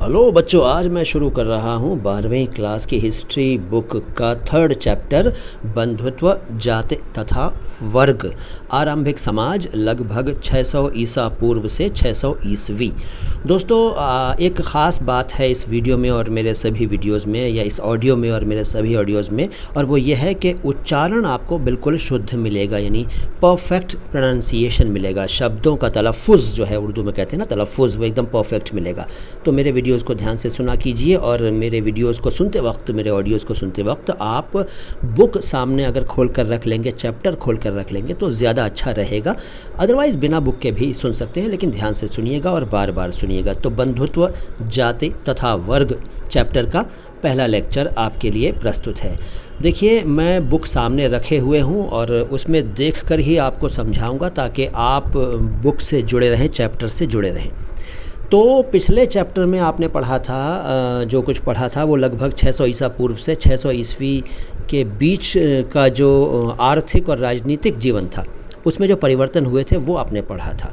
Hello बच्चों, आज मैं शुरू कर रहा हूँ 12वीं क्लास की हिस्ट्री बुक का 3rd चैप्टर बंधुत्व, जाति तथा वर्ग। आरंभिक समाज लगभग 600 ईसा पूर्व से 600 ईस्वी। दोस्तों, एक ख़ास बात है इस वीडियो में और मेरे सभी वीडियोज़ में, या इस ऑडियो में और मेरे सभी ऑडियोज़ में, और वो ये है कि उच्चारण आपको बिल्कुल शुद्ध मिलेगा, यानी परफेक्ट प्रोनाउंसिएशन मिलेगा। शब्दों का तलफ़ुज़ जो है, उर्दू में कहते हैं ना तलफ़ुज़, वो एकदम परफेक्ट मिलेगा। तो मेरे वीडियोज़ को ध्यान से सुना कीजिए, और मेरे वीडियोज़ को सुनते वक्त, मेरे ऑडियोज़ को सुनते वक्त आप बुक सामने अगर खोल कर रख लेंगे, चैप्टर खोल कर रख लेंगे तो ज़्यादा अच्छा रहेगा। अदरवाइज़ बिना बुक के भी सुन सकते हैं, लेकिन ध्यान से सुनिएगा और बार बार सुनिएगा। तो बंधुत्व, जाति तथा वर्ग चैप्टर का पहला लेक्चर आपके लिए प्रस्तुत है। देखिए, मैं बुक सामने रखे हुए हूँ और उसमें देखकर ही आपको समझाऊंगा, ताकि आप बुक से जुड़े रहें, चैप्टर से जुड़े रहें। तो पिछले चैप्टर में आपने पढ़ा था, जो कुछ पढ़ा था वो लगभग 600 ईसा पूर्व से 600 ईस्वी के बीच का जो आर्थिक और राजनीतिक जीवन था, उसमें जो परिवर्तन हुए थे वो आपने पढ़ा था।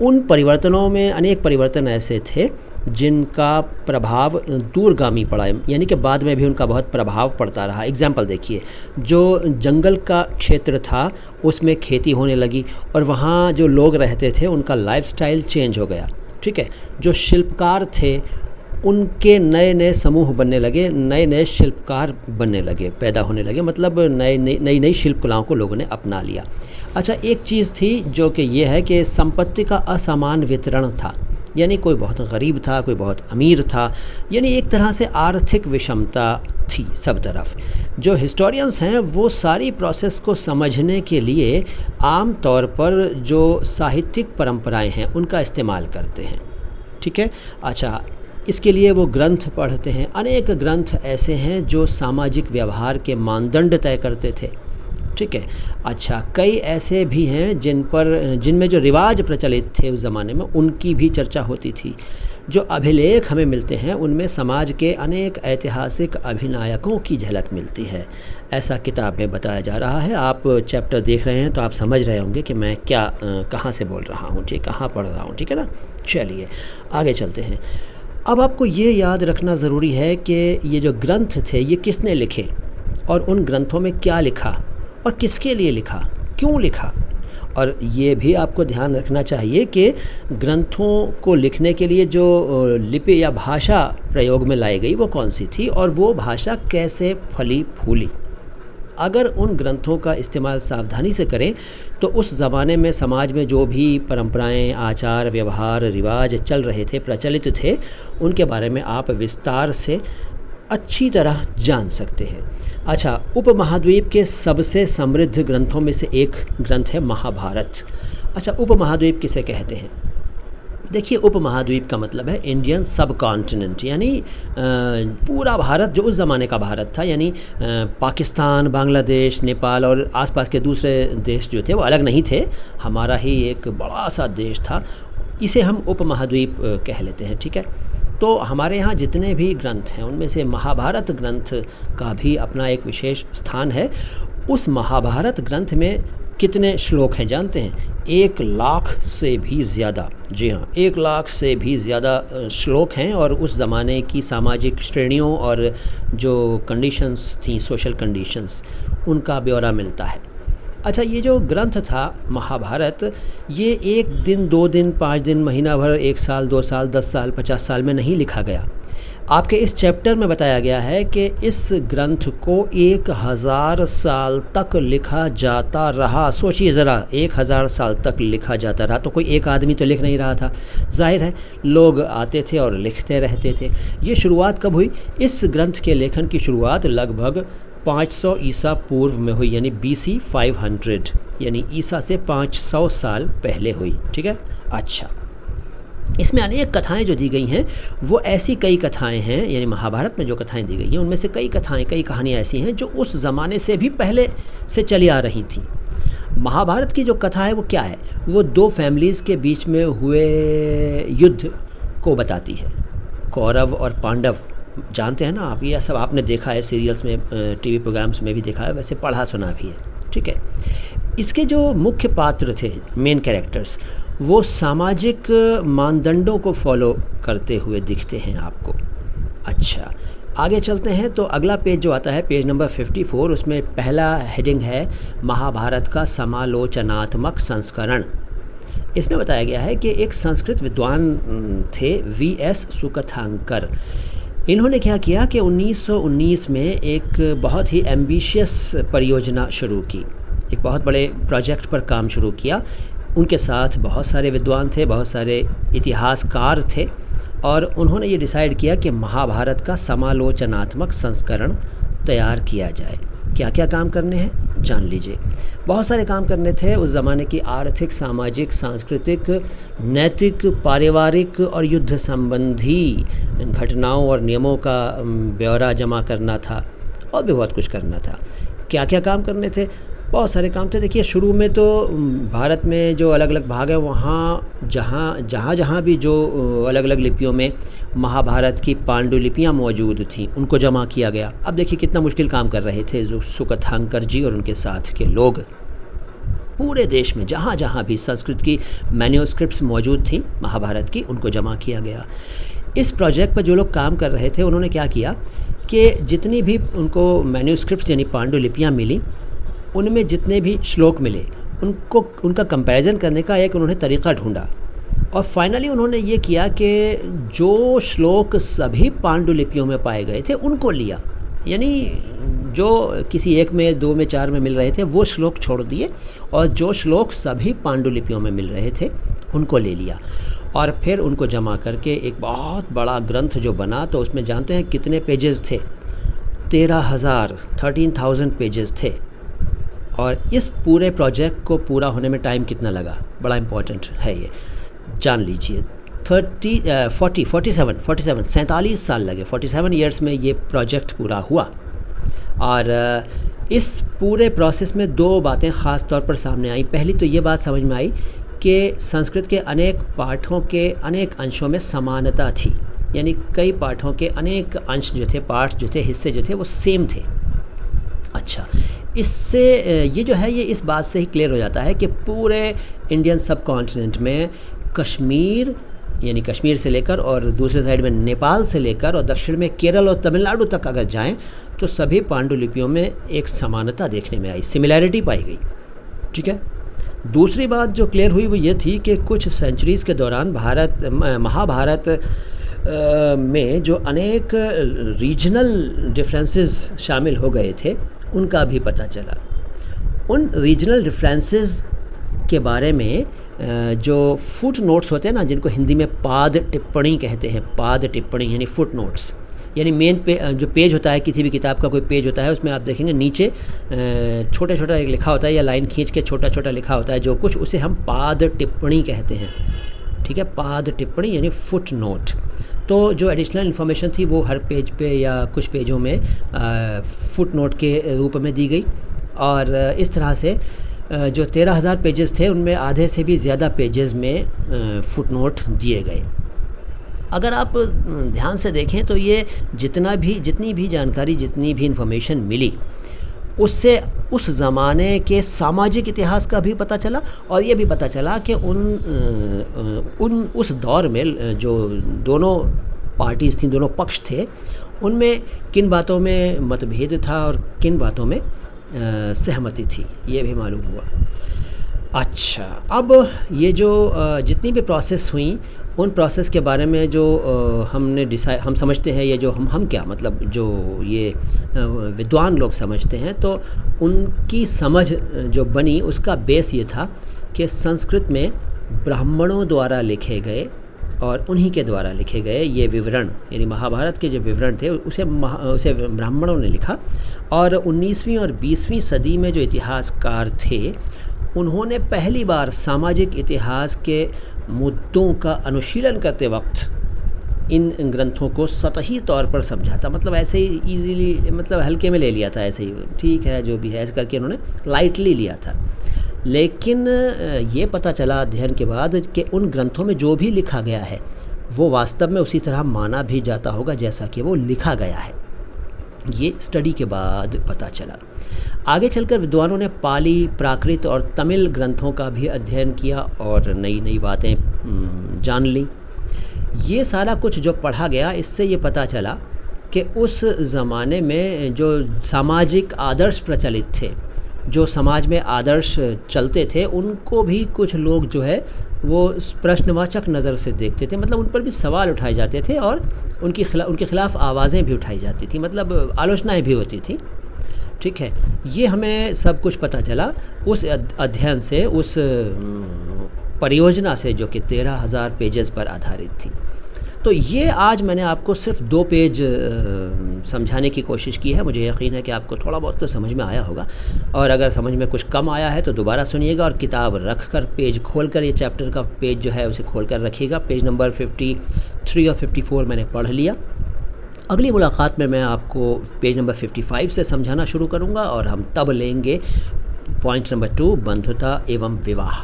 उन परिवर्तनों में अनेक परिवर्तन ऐसे थे जिनका प्रभाव दूरगामी पड़ा, यानी कि बाद में भी उनका बहुत प्रभाव पड़ता रहा। एग्जाम्पल देखिए, जो जंगल का क्षेत्र था उसमें खेती होने लगी, और वहाँ जो लोग रहते थे उनका लाइफस्टाइल चेंज हो गया। ठीक है, जो शिल्पकार थे उनके नए नए समूह बनने लगे, नए नए शिल्पकार बनने लगे, पैदा होने लगे, मतलब नई शिल्प कलाओं को लोगों ने अपना लिया। अच्छा, एक चीज़ थी जो कि ये है कि संपत्ति का असमान वितरण था, यानी कोई बहुत गरीब था, कोई बहुत अमीर था, यानी एक तरह से आर्थिक विषमता थी सब तरफ। जो हिस्टोरियंस हैं वो सारी प्रोसेस को समझने के लिए आम तौर पर जो साहित्यिक परंपराएं हैं उनका इस्तेमाल करते हैं। ठीक है, अच्छा, इसके लिए वो ग्रंथ पढ़ते हैं। अनेक ग्रंथ ऐसे हैं जो सामाजिक व्यवहार के मानदंड तय करते थे। ठीक है, अच्छा, कई ऐसे भी हैं जिनमें जो रिवाज प्रचलित थे उस ज़माने में उनकी भी चर्चा होती थी। जो अभिलेख हमें मिलते हैं उनमें समाज के अनेक ऐतिहासिक अभिनायकों की झलक मिलती है, ऐसा किताब में बताया जा रहा है। आप चैप्टर देख रहे हैं तो आप समझ रहे होंगे कि मैं क्या कहाँ से बोल रहा हूँ, ठीक, कहाँ पढ़ रहा हूँ, ठीक है ना। चलिए आगे चलते हैं। अब आपको ये याद रखना ज़रूरी है कि ये जो ग्रंथ थे ये किसने लिखे, और उन ग्रंथों में क्या लिखा, और किसके लिए लिखा, क्यों लिखा। और ये भी आपको ध्यान रखना चाहिए कि ग्रंथों को लिखने के लिए जो लिपि या भाषा प्रयोग में लाई गई वो कौन सी थी, और वो भाषा कैसे फली फूली। अगर उन ग्रंथों का इस्तेमाल सावधानी से करें तो उस ज़माने में समाज में जो भी परंपराएं, आचार, व्यवहार, रिवाज चल रहे थे, प्रचलित थे, उनके बारे में आप विस्तार से अच्छी तरह जान सकते हैं। अच्छा, उपमहाद्वीप के सबसे समृद्ध ग्रंथों में से एक ग्रंथ है महाभारत। अच्छा, उपमहाद्वीप किसे कहते हैं? देखिए, उपमहाद्वीप का मतलब है इंडियन सब कॉन्टिनेंट, यानी पूरा भारत, जो उस ज़माने का भारत था, यानी पाकिस्तान, बांग्लादेश, नेपाल और आसपास के दूसरे देश जो थे वो अलग नहीं थे, हमारा ही एक बड़ा सा देश था। इसे हम उपमहाद्वीप कह लेते हैं। ठीक है, तो हमारे यहाँ जितने भी ग्रंथ हैं उनमें से महाभारत ग्रंथ का भी अपना एक विशेष स्थान है। उस महाभारत ग्रंथ में कितने श्लोक हैं जानते हैं? 1 लाख से भी ज़्यादा। जी हाँ, 1 लाख से भी ज़्यादा श्लोक हैं, और उस ज़माने की सामाजिक श्रेणियों और जो कंडीशंस थी, सोशल कंडीशंस, उनका ब्यौरा मिलता है। अच्छा, ये जो ग्रंथ था महाभारत, ये 1 दिन, 2 दिन, 5 दिन, महीना भर, 1 साल, 2 साल, 10 साल, 50 साल में नहीं लिखा गया। आपके इस चैप्टर में बताया गया है कि इस ग्रंथ को 1000 साल तक लिखा जाता रहा। सोचिए ज़रा, 1000 साल तक लिखा जाता रहा, तो कोई एक आदमी तो लिख नहीं रहा था, जाहिर है लोग आते थे और लिखते रहते थे। ये शुरुआत कब हुई? इस ग्रंथ के लेखन की शुरुआत लगभग 500 ईसा पूर्व में हुई, यानी BC 500, यानी ईसा से 500 साल पहले हुई। ठीक है, अच्छा, इसमें अनेक कथाएं जो दी गई हैं वो ऐसी कई कथाएं हैं, यानी महाभारत में जो कथाएं दी गई हैं उनमें से कई कथाएं, कई कहानियां ऐसी हैं जो उस ज़माने से भी पहले से चली आ रही थी। महाभारत की जो कथा है वो क्या है? वो 2 फैमिलीज़ के बीच में हुए युद्ध को बताती है। कौरव और पांडव, जानते हैं ना आप, ये सब आपने देखा है सीरियल्स में, टीवी प्रोग्राम्स में भी देखा है, वैसे पढ़ा सुना भी है। ठीक है, इसके जो मुख्य पात्र थे, मेन कैरेक्टर्स, वो सामाजिक मानदंडों को फॉलो करते हुए दिखते हैं आपको। अच्छा, आगे चलते हैं तो अगला पेज जो आता है पेज नंबर 54, उसमें पहला हेडिंग है महाभारत का समालोचनात्मक संस्करण। इसमें बताया गया है कि एक संस्कृत विद्वान थे वीएस सुकथांकर। इन्होंने क्या किया कि 1919 में एक बहुत ही एम्बिशियस परियोजना शुरू की, एक बहुत बड़े प्रोजेक्ट पर काम शुरू किया। उनके साथ बहुत सारे विद्वान थे, बहुत सारे इतिहासकार थे, और उन्होंने ये डिसाइड किया कि महाभारत का समालोचनात्मक संस्करण तैयार किया जाए। क्या क्या काम करने हैं जान लीजिए। बहुत सारे काम करने थे। उस ज़माने की आर्थिक, सामाजिक, सांस्कृतिक, नैतिक, पारिवारिक और युद्ध संबंधी घटनाओं और नियमों का ब्यौरा जमा करना था, और भी बहुत कुछ करना था। क्या क्या काम करने थे? बहुत सारे काम थे। देखिए, शुरू में तो भारत में जो अलग अलग भाग हैं, वहाँ जहाँ भी जो अलग अलग लिपियों में महाभारत की पांडुलिपियाँ मौजूद थीं, उनको जमा किया गया। अब देखिए कितना मुश्किल काम कर रहे थे जो सुकथांकर जी और उनके साथ के लोग। पूरे देश में जहाँ जहाँ भी संस्कृत की मैन्यूस्क्रिप्ट्स मौजूद थी महाभारत की, उनको जमा किया गया। इस प्रोजेक्ट पर जो लोग काम कर रहे थे, उन्होंने क्या किया कि जितनी भी उनको मैन्यूस्क्रिप्ट्स यानी पांडुलिपियाँ मिली, उनमें जितने भी श्लोक मिले उनका कंपैरिजन करने का एक उन्होंने तरीक़ा ढूंढा, और फाइनली उन्होंने ये किया कि जो श्लोक सभी पांडुलिपियों में पाए गए थे उनको लिया। यानी जो किसी एक में, दो में, चार में मिल रहे थे वो श्लोक छोड़ दिए, और जो श्लोक सभी पांडुलिपियों में मिल रहे थे उनको ले लिया, और फिर उनको जमा करके एक बहुत बड़ा ग्रंथ जो बना। तो उसमें जानते हैं कितने पेजेस थे? 13,000 पेजेस थे। और इस पूरे प्रोजेक्ट को पूरा होने में टाइम कितना लगा? बड़ा इम्पोर्टेंट है ये, जान लीजिए। 47 साल लगे। 47 ईयर्स में ये प्रोजेक्ट पूरा हुआ। और इस पूरे प्रोसेस में दो बातें ख़ास तौर पर सामने आई। पहली तो ये बात समझ में आई कि संस्कृत के अनेक पाठों के अनेक अंशों में समानता थी, यानी कई पाठों के अनेक अंश जो थे, पार्ट्स जो थे, हिस्से जो थे, वो सेम थे। अच्छा, इससे ये जो है ये इस बात से ही क्लियर हो जाता है कि पूरे इंडियन सब कॉन्टिनेंट में कश्मीर, यानी कश्मीर से लेकर और दूसरे साइड में नेपाल से लेकर और दक्षिण में केरल और तमिलनाडु तक अगर जाएं तो सभी पांडुलिपियों में एक समानता देखने में आई, सिमिलैरिटी पाई गई। ठीक है। दूसरी बात जो क्लियर हुई वो ये थी कि कुछ सेंचुरीज़ के दौरान महाभारत में जो अनेक रीजनल डिफरेंसेस शामिल हो गए थे उनका भी पता चला। उन रीजनल डिफरेंसेस के बारे में जो फुट नोट्स होते हैं ना, जिनको हिंदी में पाद टिप्पणी कहते हैं, पाद टिप्पणी यानी फुट नोट्स, यानी मेन जो पेज होता है, किसी भी किताब का कोई पेज होता है, उसमें आप देखेंगे नीचे छोटा छोटा एक लिखा होता है या लाइन खींच के छोटा छोटा लिखा होता है जो कुछ, उसे हम पाद टिप्पणी कहते हैं। ठीक है, पाद टिप्पणी यानी फुट नोट। तो जो एडिशनल इन्फॉर्मेशन थी वो हर पेज पे या कुछ पेजों में फुट नोट के रूप में दी गई, और इस तरह से जो 13,000 पेजेस थे उनमें आधे से भी ज़्यादा पेजेस में फुट नोट दिए गए। अगर आप ध्यान से देखें तो ये जितनी भी जानकारी, जितनी भी इन्फॉर्मेशन मिली, उससे उस ज़माने के सामाजिक इतिहास का भी पता चला, और ये भी पता चला कि उस दौर में जो दोनों पार्टीज़ थी, दोनों पक्ष थे, उनमें किन बातों में मतभेद था और किन बातों में सहमति थी, ये भी मालूम हुआ। अच्छा, अब ये जो जितनी भी प्रोसेस हुई, उन प्रोसेस के बारे में जो हम समझते हैं, ये जो हम क्या मतलब जो ये विद्वान लोग समझते हैं, तो उनकी समझ जो बनी उसका बेस ये था कि संस्कृत में ब्राह्मणों द्वारा लिखे गए और उन्हीं के द्वारा लिखे गए ये विवरण, यानी महाभारत के जो विवरण थे उसे ब्राह्मणों ने लिखा। और 19वीं और 20वीं सदी में जो इतिहासकार थे, उन्होंने पहली बार सामाजिक इतिहास के मुद्दों का अनुशीलन करते वक्त इन ग्रंथों को सतही तौर पर समझा था। मतलब ऐसे ही ईज़िली, मतलब हल्के में ले लिया था, ऐसे ही ठीक है जो भी है ऐसे करके उन्होंने लाइटली लिया था। लेकिन ये पता चला अध्ययन के बाद कि उन ग्रंथों में जो भी लिखा गया है वो वास्तव में उसी तरह माना भी जाता होगा जैसा कि वो लिखा गया है। ये स्टडी के बाद पता चला। आगे चलकर विद्वानों ने पाली, प्राकृत और तमिल ग्रंथों का भी अध्ययन किया और नई नई बातें जान ली। ये सारा कुछ जो पढ़ा गया, इससे ये पता चला कि उस ज़माने में जो सामाजिक आदर्श प्रचलित थे, जो समाज में आदर्श चलते थे, उनको भी कुछ लोग जो है वो प्रश्नवाचक नज़र से देखते थे। मतलब उन पर भी सवाल उठाए जाते थे और उनके ख़िलाफ़ आवाज़ें भी उठाई जाती थी, मतलब आलोचनाएं भी होती थी। ठीक है, ये हमें सब कुछ पता चला उस अध्ययन से, उस परियोजना से जो कि 13,000 पेजेस पर आधारित थी। तो ये आज मैंने आपको सिर्फ 2 पेज समझाने की कोशिश की है। मुझे यकीन है कि आपको थोड़ा बहुत तो समझ में आया होगा, और अगर समझ में कुछ कम आया है तो दोबारा सुनिएगा और किताब रख कर, पेज खोल कर, ये चैप्टर का पेज जो है उसे खोल कर रखिएगा। पेज नंबर 53 और 54 मैंने पढ़ लिया। अगली मुलाकात में मैं आपको पेज नंबर 55 से समझाना शुरू करूँगा और हम तब लेंगे पॉइंट नंबर 2, बंधुता एवं विवाह।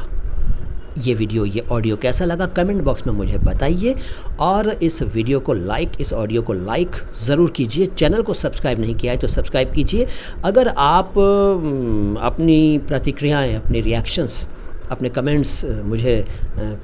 ये वीडियो, ये ऑडियो कैसा लगा कमेंट बॉक्स में मुझे बताइए, और इस वीडियो को लाइक, इस ऑडियो को लाइक ज़रूर कीजिए। चैनल को सब्सक्राइब नहीं किया है तो सब्सक्राइब कीजिए। अगर आप अपनी प्रतिक्रियाएं, अपने रिएक्शंस, अपने कमेंट्स मुझे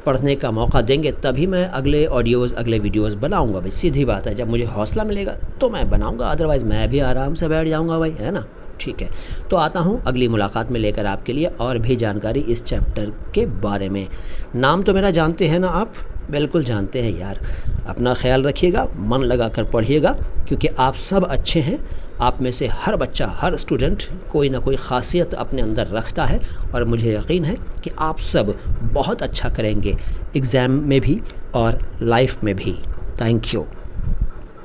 पढ़ने का मौका देंगे, तभी मैं अगले ऑडियोज़, अगले वीडियोज़ बनाऊँगा। भाई सीधी बात है, जब मुझे हौसला मिलेगा तो मैं बनाऊँगा, अदरवाइज़ मैं भी आराम से बैठ जाऊँगा भाई, है ना। ठीक है, तो आता हूँ अगली मुलाकात में लेकर आपके लिए और भी जानकारी इस चैप्टर के बारे में। नाम तो मेरा जानते हैं ना आप, बिल्कुल जानते हैं यार। अपना ख्याल रखिएगा, मन लगा कर पढ़िएगा, क्योंकि आप सब अच्छे हैं। आप में से हर बच्चा, हर स्टूडेंट कोई ना कोई ख़ासियत अपने अंदर रखता है, और मुझे यकीन है कि आप सब बहुत अच्छा करेंगे एग्ज़ाम में भी और लाइफ में भी। Thank you.